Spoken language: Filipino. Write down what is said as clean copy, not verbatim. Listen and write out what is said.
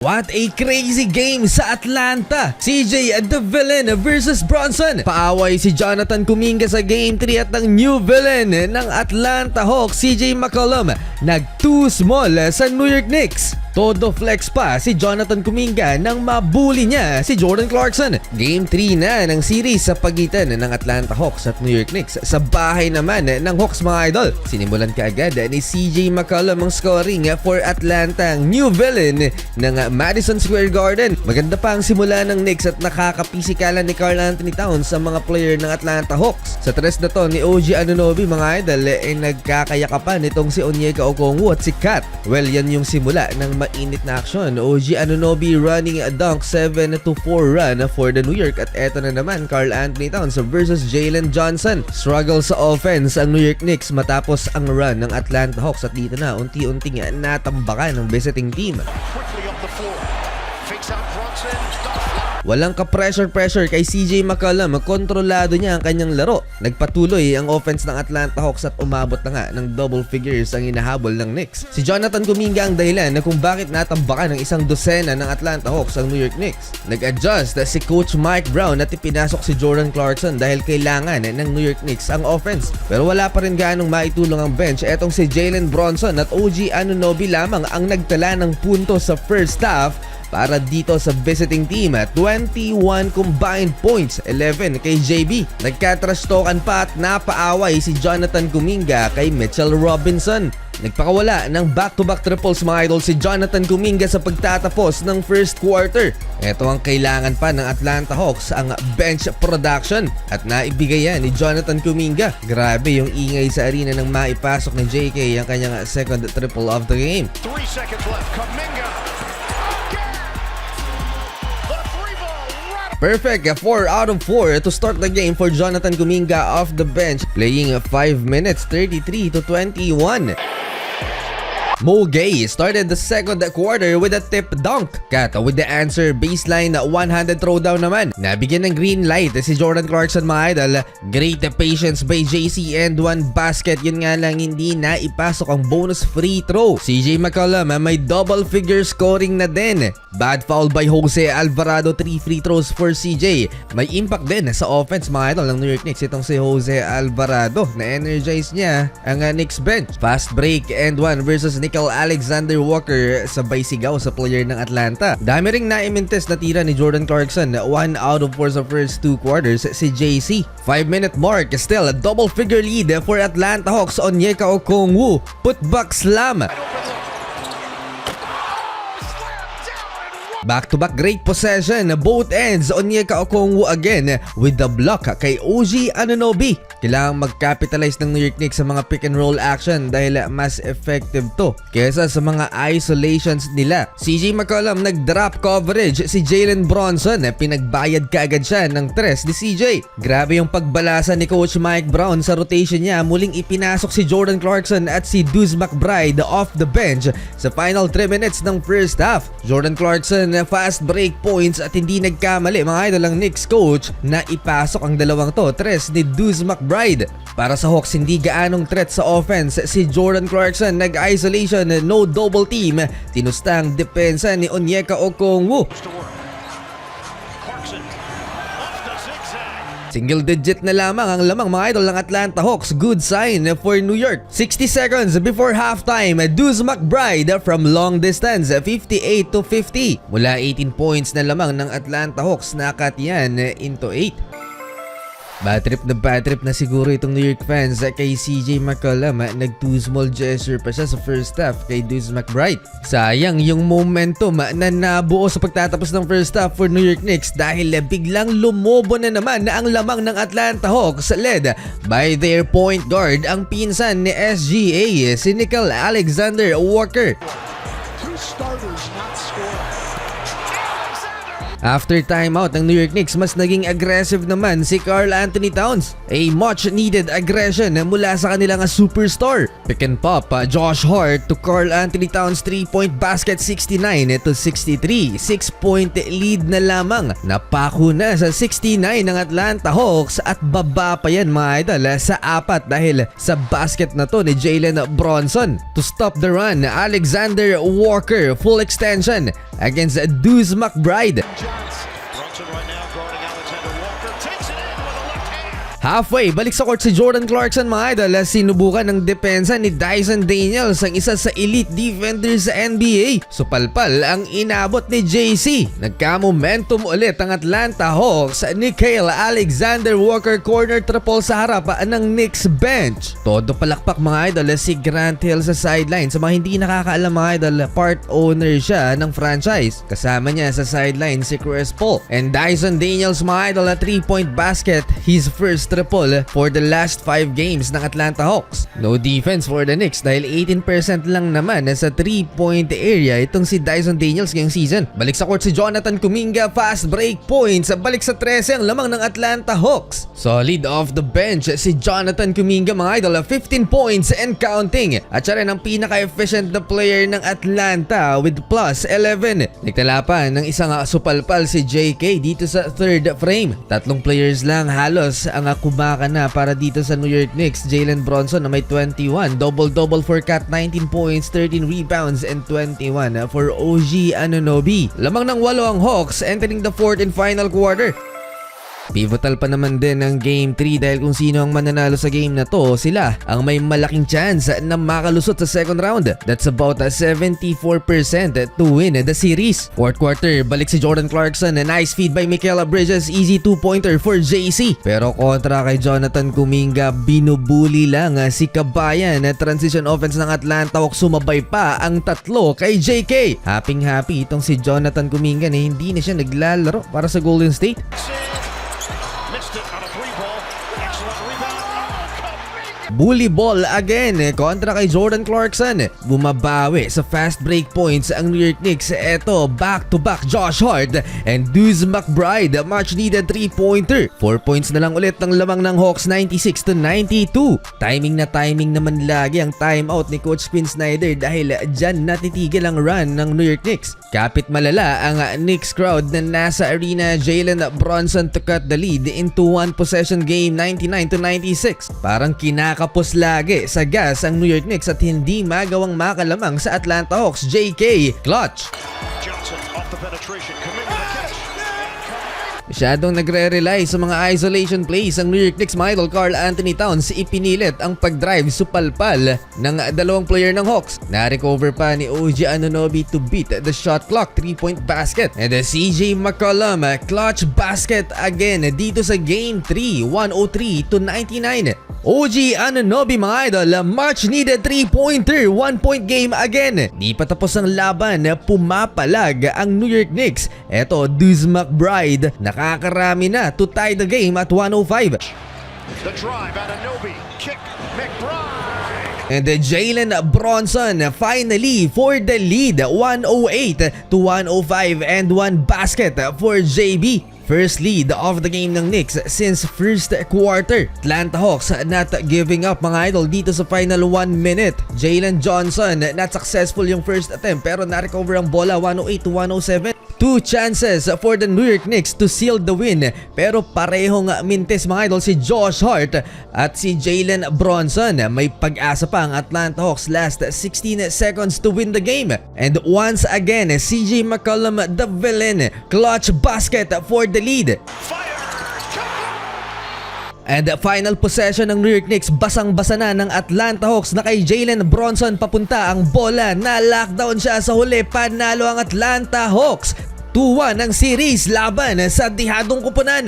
What a crazy game sa Atlanta! CJ the Villain versus Bronson. Paaway si Jonathan Kuminga sa Game 3 at ang new villain ng Atlanta Hawks, CJ McCollum, nag-too small sa New York Knicks. Todo flex pa si Jonathan Kuminga nang mabuli niya si Jordan Clarkson. Game 3 na ng series sa pagitan ng Atlanta Hawks at New York Knicks. Sa bahay naman ng Hawks, mga idol, sinimulan kaagad ni CJ McCollum ang scoring for Atlanta, ang new villain ng Madison Square Garden. Maganda pa ang simula ng Knicks at nakakapisikalan ni Karl-Anthony Towns sa mga player ng Atlanta Hawks. Sa tres na to ni OG Anunoby, mga idol, nagkakayakapan itong si Onyeka Okongwu at si Kat. Well, yan yung simula ng mainit na aksyon. OG Anunoby running a dunk 7-4 run for the New York, at eto na naman Karl-Anthony Towns versus Jalen Johnson. Struggle sa offense ang New York Knicks matapos ang run ng Atlanta Hawks, at dito na unti-unting natambakan ng visiting team. Walang ka-pressure kay CJ McCollum, kontrolado niya ang kanyang laro. Nagpatuloy ang offense ng Atlanta Hawks at umabot na nga ng double figures ang hinahabol ng Knicks. Si Jonathan Kuminga ang dahilan na kung bakit natambakan ng isang dosena ng Atlanta Hawks ang New York Knicks. Nag-adjust si Coach Mike Brown at ipinasok si Jordan Clarkson dahil kailangan ng New York Knicks ang offense. Pero wala pa rin gaanong maitulong ang bench. Etong si Jalen Bronson at OG Anunoby lamang ang nagtala ng punto sa first half para dito sa visiting team. 21 combined points, 11 kay JB. Nagka-trash-talkan pa at napaaway si Jonathan Kuminga kay Mitchell Robinson. Nagpakawala ng back-to-back triples, mga idol, si Jonathan Kuminga sa pagtatapos ng first quarter. Ito ang kailangan pa ng Atlanta Hawks, ang bench production, at naibigay yan ni Jonathan Kuminga. Grabe yung ingay sa arena nang maipasok ni JK ang kanyang second triple of the game. 3 seconds left. Kuminga. Perfect, 4 out of 4 to start the game for Jonathan Kuminga off the bench, playing 5 minutes, 33-21. Mo Gay started the second quarter with a tip dunk. Kat with the answer, baseline 100 throwdown naman. Nabigyan ng green light si Jordan Clarkson, mga idol. Great patience by JC and one basket. Yun nga lang, hindi na ipasok ang bonus free throw. CJ McCollum may double figure scoring na din. Bad foul by Jose Alvarado, 3 free throws for CJ. May impact din sa offense, mga idol, ng New York Knicks itong si Jose Alvarado. Na-energize niya ang Knicks bench. Fast break and one versus Nickel Alexander Walker, sabay sigaw sa player ng Atlanta. Dami ring naimintes na tira ni Jordan Clarkson, 1 out of 4 sa first 2 quarters si JC. 5-minute mark, still a double figure lead for Atlanta Hawks. Onyeka Okongwu, putback slam. Back-to-back great possession, both ends. Onyeka Okongwu again with the block kay OG Anunoby. Kailangang mag-capitalize ng New York Knicks sa mga pick and roll action dahil mas effective to kesa sa mga isolations nila. CJ McCollum nag-drop coverage si Jalen Bronson, pinagbayad kaagad siya ng tres ni CJ. Grabe yung pagbalasa ni Coach Mike Brown sa rotation niya. Muling ipinasok si Jordan Clarkson at si Deuce McBride off the bench sa final 3 minutes ng first half. Jordan Clarkson fast break points at hindi nagkamali, mga idol, ang Knicks coach na ipasok ang dalawang to tres ni Deuce McBride. Para sa Hawks, hindi gaanong threat sa offense si Jordan Clarkson. Nag-isolation, no double team. Tinusta ang depensa ni Onyeka Okongwu. Single digit na lamang ang lamang, mga idol, ng Atlanta Hawks. Good sign for New York. 60 seconds before halftime, Deuce McBride from long distance, 58-50. Mula 18 points na lamang ng Atlanta Hawks, nakat yan into 8. Bad trip na siguro itong New York fans kay CJ McCollum. Nag-too small gesture pa siya sa first half kay Deuce McBride. Sayang yung momentum na nabuo sa pagtatapos ng first half for New York Knicks dahil biglang lumobo na naman na ang lamang ng Atlanta Hawks, led by their point guard, ang pinsan ni SGA, si Nickel Alexander Walker. Two starters not scoring. After timeout ng New York Knicks, mas naging aggressive naman si Karl Anthony Towns. A much needed aggression mula sa kanilang superstar. Pick and pop, Josh Hart to Karl Anthony Towns 3-point basket 69-63. 6-point lead na lamang. Napako na sa 69 ng Atlanta Hawks at baba pa yan mga idol sa 4 dahil sa basket na to ni Jalen Bronson. To stop the run, Alexander Walker full extension against Deuce McBride. Bronson right now guarding Alexander Walker. Takes it in with a left hand. Halfway, balik sa court si Jordan Clarkson mga idol. Sinubukan ng depensa ni Dyson Daniels, ang isa sa elite defenders sa NBA. Supalpal ang inabot ni JC. Nagka-momentum ulit ang Atlanta Hawks. Nickeil Alexander Walker corner triple sa harap ng Knicks bench. Todo palakpak mga idol si Grant Hill sa sideline. Sa mga hindi nakakaalam mga idol, part owner siya ng franchise. Kasama niya sa sideline si Chris Paul. And Dyson Daniels mga idol, 3-point basket, his first triple for the last 5 games ng Atlanta Hawks. No defense for the Knicks dahil 18% lang naman sa 3-point area itong si Dyson Daniels ngayong season. Balik sa court si Jonathan Kuminga, fast break points. Balik sa 13 ang lamang ng Atlanta Hawks. Solid off the bench si Jonathan Kuminga mga idol, 15 points and counting. At siya rin ang pinaka-efficient na player ng Atlanta with plus 11. Nagtala pa ng isang supalpal si JK dito sa third frame. 3 players lang halos ang kumaka na para dito sa New York Knicks. Jalen Bronson na may 21, double-double for Cat, 19 points, 13 rebounds and 21 for OG Anunoby. Lamang ng 8 ang Hawks entering the 4th and final quarter. Pivotal pa naman din ang Game 3 dahil kung sino ang mananalo sa game na to, sila ang may malaking chance na makalusot sa second round. That's about 74% to win the series. Fourth quarter, balik si Jordan Clarkson. Nice feed by Mikal Bridges, easy 2-pointer for JC. Pero kontra kay Jonathan Kuminga, binubuli lang si Kabayan. Transition offense ng Atlanta Hawks, sumabay pa ang 3 kay JK. Happy itong si Jonathan Kuminga na hindi na siya naglalaro para sa Golden State. Missed it on a 3-ball. Excellent rebound. Kuminga. Bully ball again kontra kay Jordan Clarkson. Bumabawi sa fast break points ang New York Knicks. Eto, back-to-back Josh Hart and Deuce McBride. Much needed 3-pointer. 4 points na lang ulit ng lamang ng Hawks, 96-92. Timing na timing naman lagi ang timeout ni Coach Quinn Snyder dahil dyan natitigil ang run ng New York Knicks. Kapit malala ang Knicks crowd na nasa arena. Jalen Bronson to cut the lead into one possession game, 99-96. Parang kinakapos lagi sa gas ang New York Knicks at hindi magawang makalamang sa Atlanta Hawks. JK, clutch! Johnson off the penetration. Kuminga the catch. Masyadong nagre-rely sa mga isolation plays ang New York Knicks. Idol Karl Anthony Towns ipinilit ang pag-drive supalpal ng 2 player ng Hawks. Na-recover pa ni OG Anunoby to beat the shot clock, 3-point basket. And CJ McCollum, clutch basket again dito sa Game 3, 103-99. OG Anunoby mga idol, much needed 3-pointer, 1-point game again. Di pa tapos ang laban, pumapalag ang New York Knicks. Eto, Deuce McBride, nakakarami na to tie the game at 105. The drive, Anunoby. Kick, McBride. And Jalen Bronson finally for the lead, 108-105 and 1 basket for JB. First lead of the game ng Knicks since first quarter. Atlanta Hawks not giving up mga idol dito sa final 1 minute. Jalen Johnson not successful yung first attempt pero na-recover ang bola, 108-107. 2 chances for the New York Knicks to seal the win pero parehong mintes mga idol si Josh Hart at si Jalen Bronson. May pag-asa pa ang Atlanta Hawks last 16 seconds to win the game. And once again, CJ McCollum the villain, clutch basket for the lead. And final possession ng New York Knicks, basang-basa na ng Atlanta Hawks na kay Jalen Bronson papunta ang bola. Na-lockdown siya sa huli, panalo ang Atlanta Hawks. 2-1 ang series laban sa dihadong kupunan.